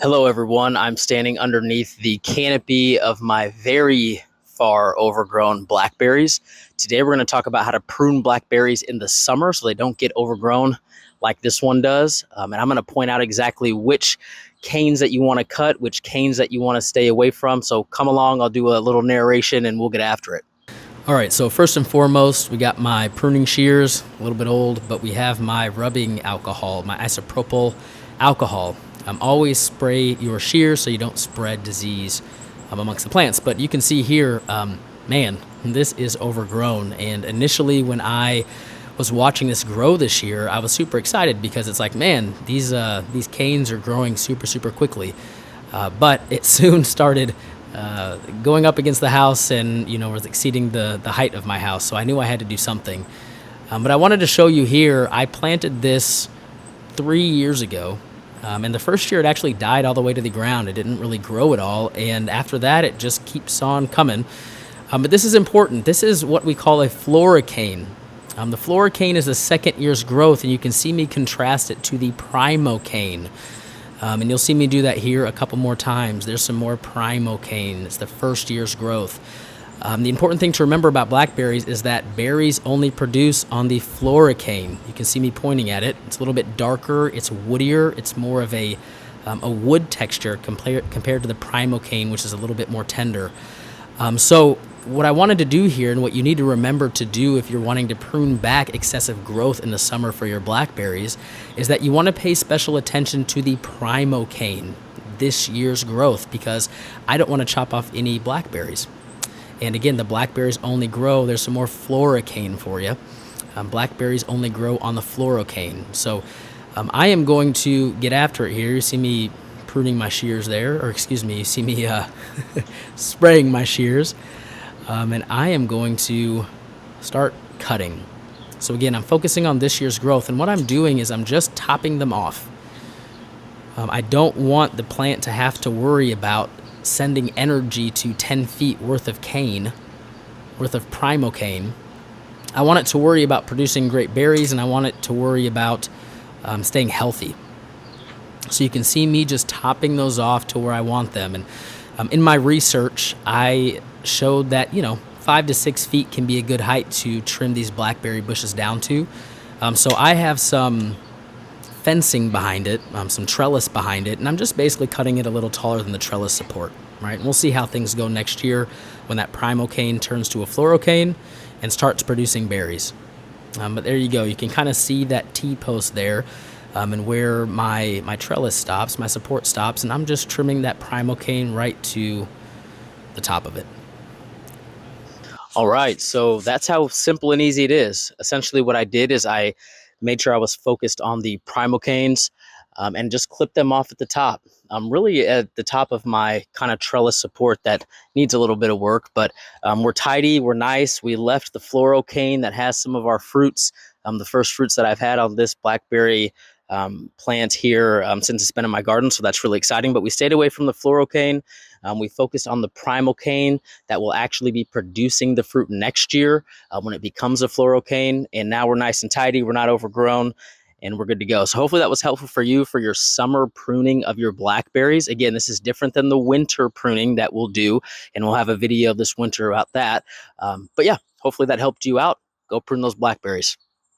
Hello everyone, I'm standing underneath the canopy of my very far overgrown blackberries. Today we're going to talk about how to prune blackberries in the summer so they don't get overgrown like this one does. And I'm going to point out exactly which canes that you want to cut, which canes that you want to stay away from. So come along, I'll do a little narration and we'll get after it. All right, so first and foremost, we got my pruning shears, a little bit old, but we have my rubbing alcohol, my isopropyl alcohol. Always spray your shears so you don't spread disease amongst the plants. But you can see here, man, this is overgrown. And initially when I was watching this grow this year, I was super excited because it's like, man, these canes are growing super quickly. But it soon started going up against the house and, was exceeding the height of my house. So I knew I had to do something. But I wanted to show you here, I planted this 3 years ago. And the first year it actually died all the way to the ground. It didn't really grow at all. And after that, it just keeps on coming. But this is important. This is what we call a floricane. The floricane is the second year's growth, and you can see me contrast it to the primocane. And you'll see me do that here a couple more times. There's some more primocane. It's the first year's growth. The important thing to remember about blackberries is that berries only produce on the floricane. You can see me pointing at it. It's a little bit darker. It's woodier. It's more of a wood texture compared to the primocane, which is a little bit more tender. So what I wanted to do here, and what you need to remember to do if you're wanting to prune back excessive growth in the summer for your blackberries, is that you want to pay special attention to the primocane, this year's growth, because I don't want to chop off any blackberries. And again, the blackberries only grow, there's some more floricane for you. Blackberries only grow on the floricane. So I am going to get after it here. You see me pruning my shears there, or excuse me, you see me spraying my shears. And I am going to start cutting. So again, I'm focusing on this year's growth. And what I'm doing is I'm just topping them off. I don't want the plant to have to worry about sending energy to 10 feet worth of primocane. I want it to worry about producing great berries, and I want it to worry about staying healthy. So you can see me just topping those off to where I want them. And in my research, I showed that 5 to 6 feet can be a good height to trim these blackberry bushes down to. So I have some fencing behind it, some trellis behind it, and I'm just basically cutting it a little taller than the trellis support, right? And we'll see how things go next year when that primocane turns to a floricane and starts producing berries. But there you go. You can kind of see that T-post there, and where my trellis stops, my support stops, and I'm just trimming that primocane right to the top of it. All right, so that's how simple and easy it is. Essentially what I did is I made sure I was focused on the primocanes and just clipped them off at the top. I'm really at the top of my kind of trellis support that needs a little bit of work, but we're tidy, we're nice. We left the florocane that has some of our fruits, the first fruits that I've had on this blackberry plant here since it's been in my garden, so that's really exciting. But we stayed away from the florocane. We focused on the primocane that will actually be producing the fruit next year when it becomes a florocane. And now we're nice and tidy. We're not overgrown, and we're good to go. So hopefully that was helpful for you for your summer pruning of your blackberries. Again, this is different than the winter pruning that we'll do, and we'll have a video this winter about that. But yeah, hopefully that helped you out. Go prune those blackberries.